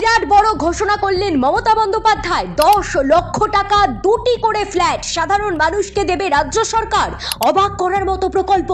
বিরাট বড় ঘোষণা করলেন মমতা বন্দ্যোপাধ্যায়। 10 লক্ষ টাকা 2টি করে ফ্ল্যাট সাধারণ মানুষকে দেবে রাজ্য সরকার। অবাক করার মতো প্রকল্প।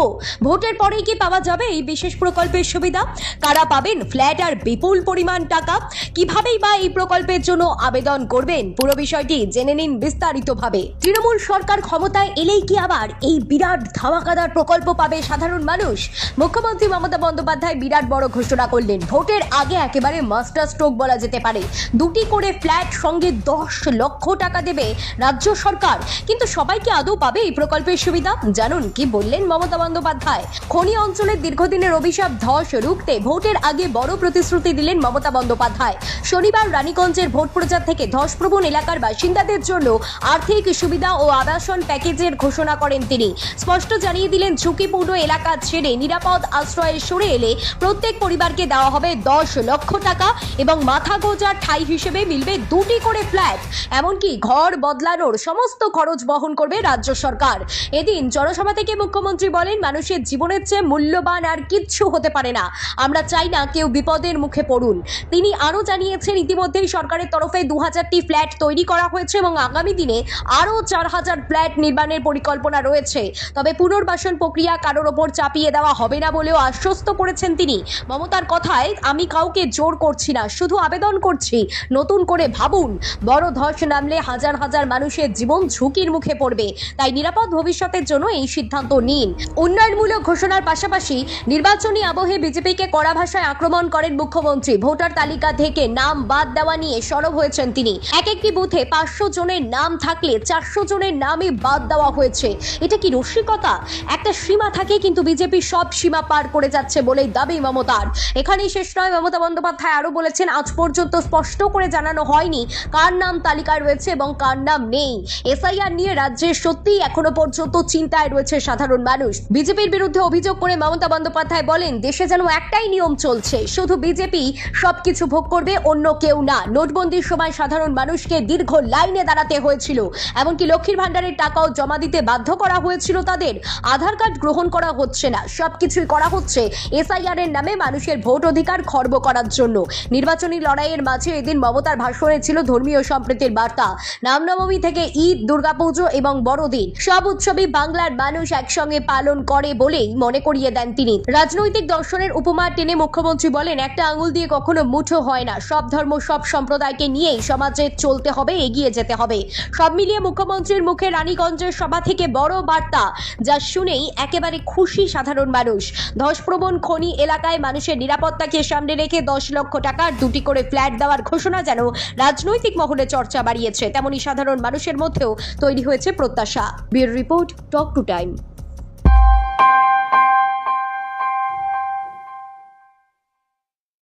ভোটের পরেই কি পাওয়া যাবে এই বিশেষ প্রকল্পের সুবিধা? কারা পাবেন ফ্ল্যাট আর বিপুল পরিমাণ টাকা? কিভাবেই বা এই প্রকল্পের জন্য আবেদন করবেন? পুরো বিষয়টি জেনে নিন বিস্তারিতভাবে। তৃণমূল সরকার ক্ষমতায় এলেই কি আবার এই বিরাট ধামাকাদার প্রকল্প পাবে সাধারণ মানুষ? মুখ্যমন্ত্রী মমতা বন্দ্যোপাধ্যায় বিরাট বড় ঘোষণা করলেন। ভোটের আগে একেবারে মাস্টার স্ট্রোক বলা যেতে পারে। 2টি করে ফ্ল্যাট সঙ্গে 10 লক্ষ টাকা দেবে রাজ্য সরকার। কিন্তু সবাই কি আদৌ পাবে এই প্রকল্পের সুবিধা? জানুন কি বললেন মমতা বন্দ্যোপাধ্যায়। খনি অঞ্চলের দীর্ঘদিনের অভিশাপ ধস রুখতে ভোটের আগে বড় প্রতিশ্রুতি দিলেন মমতা বন্দ্যোপাধ্যায়। শনিবার রানীগঞ্জের ভোট প্রচার থেকে ধসপ্রবণ এলাকার বাসিন্দাদের জন্য আর্থিক সুবিধা ও আবাসন প্যাকেজের ঘোষণা করেন তিনি। স্পষ্ট জানিয়ে দিলেন, ঝুঁকিপূর্ণ এলাকা ছেড়ে নিরাপদ আশ্রয়ে সরে এলে প্রত্যেক পরিবারকে দেওয়া হবে 10 লক্ষ টাকা এবং মাথা গোঁজার ঠাঁই হিসেবে মিলবে 2টি করে ফ্ল্যাট। এমনকি ঘর বদলানোর সমস্ত খরচ বহন করবে রাজ্য সরকার। এদিন জনসভা থেকে মুখ্যমন্ত্রী বলেন, মানুষের জীবনের চেয়ে মূল্যবান আর কিচ্ছু হতে পারে না। আমরা চাই না কেউ বিপদের মুখে পড়ুন। তিনি আরও জানিয়েছেন, ইতিমধ্যেই সরকারের তরফে 2000টি ফ্ল্যাট তৈরি করা হয়েছে এবং আগামী দিনে আরও 4000 ফ্ল্যাট নির্মাণের পরিকল্পনা রয়েছে। তবে পুনর্বাসন প্রক্রিয়া কারোর ওপর চাপিয়ে দেওয়া হবে না বলেও আশ্বস্ত করেছেন তিনি। মমতার কথায়, আমি কাউকে জোর করছি না, শুধু আবেদন করছি, নতুন করে ভাবুন। বড় ধস নামলে হাজার হাজার মানুষের জীবন ঝুঁকির মুখে পড়বে। তাই নিরাপদ ভবিষ্যতের জন্য এই সিদ্ধান্ত নিন। উন্নয়নমূলক ঘোষণার পাশাপাশি নির্বাচনী আবহে বিজেপিকে কড়া ভাষায় আক্রমণ করেন মুখ্যমন্ত্রী। ভোটার তালিকা থেকে নাম বাদ দেওয়া নিয়ে সরব হয়েছেন তিনি। এক একটি বুথে 500 জনের নাম থাকলে 400 জনের নামই বাদ দেওয়া হয়েছে। এটা কি রসিকতা? একটা সীমা থাকে, কিন্তু বিজেপি সব সীমা পার করে যাচ্ছে বলেই দাবি মমতার। এখানেই শেষ নয়, মমতা বন্দ্যোপাধ্যায় আরো বলেছেন, আজ পর্যন্ত স্পষ্ট করে জানানো হয়নি কার নাম তালিকায় রয়েছে এবং কার নাম নেই। এসআইআর নিয়ে রাজ্যে সত্যিই এখনো পর্যন্ত চিন্তায় রয়েছে সাধারণ মানুষ। বিজেপির বিরুদ্ধে অভিযোগ করে মমতা বন্দ্যোপাধ্যায় বলেন, দেশে যেন একটাই নিয়ম চলছে, শুধু বিজেপি সবকিছু ভোগ করবে, অন্য কেউ না। নোটবন্দির সময় সাধারণ মানুষকে দীর্ঘ লাইনে দাঁড়াতে হয়েছিল। এমনকি লক্ষ্মীর ভান্ডারের টাকাও জমা দিতে বাধ্য করা হয়েছিল তাদের। আধার কার্ড গ্রহণ করা হচ্ছে না, সবকিছুই করা হচ্ছে এসআইআর এর নামে মানুষের ভোট অধিকার খর্ব করার জন্য। নির্বাচনী লড়াইয়ের মাঝে এদিন মমতার ভাষণে ছিল ধর্মীয় সম্প্রীতির বার্তা। রামনবমী থেকে ঈদ, দুর্গাপুজো এবং বড়দিন সব উৎসবই বাংলার মানুষ একসঙ্গে পালন করে বলেই মনে করিয়ে দেন তিনি। রাজনৈতিক দর্শনের উপমা টেনে মুখ্যমন্ত্রী বলেন, একটা আঙুল দিয়ে কখনো মুঠো হয় না। সব ধর্ম, সব সম্প্রদায়কে নিয়েই সমাজে চলতে হবে, এগিয়ে যেতে হবে। সব মিলিয়ে মুখ্যমন্ত্রীর মুখে রানীগঞ্জের সভা থেকে বড় বার্তা, যা শুনেই একেবারে খুশি সাধারণ মানুষ। ধসপ্রবণ খনি এলাকায় মানুষের নিরাপত্তাকে সামনে রেখে 10 লক্ষ টাকার 2টি করে ফ্ল্যাট দেওয়ার ঘোষণা যেন রাজনৈতিক মহলে চর্চা বাড়িয়েছে, তেমনি সাধারণ মানুষের মধ্যেও তৈরি হয়েছে প্রত্যাশা। Bureau report, talk to time.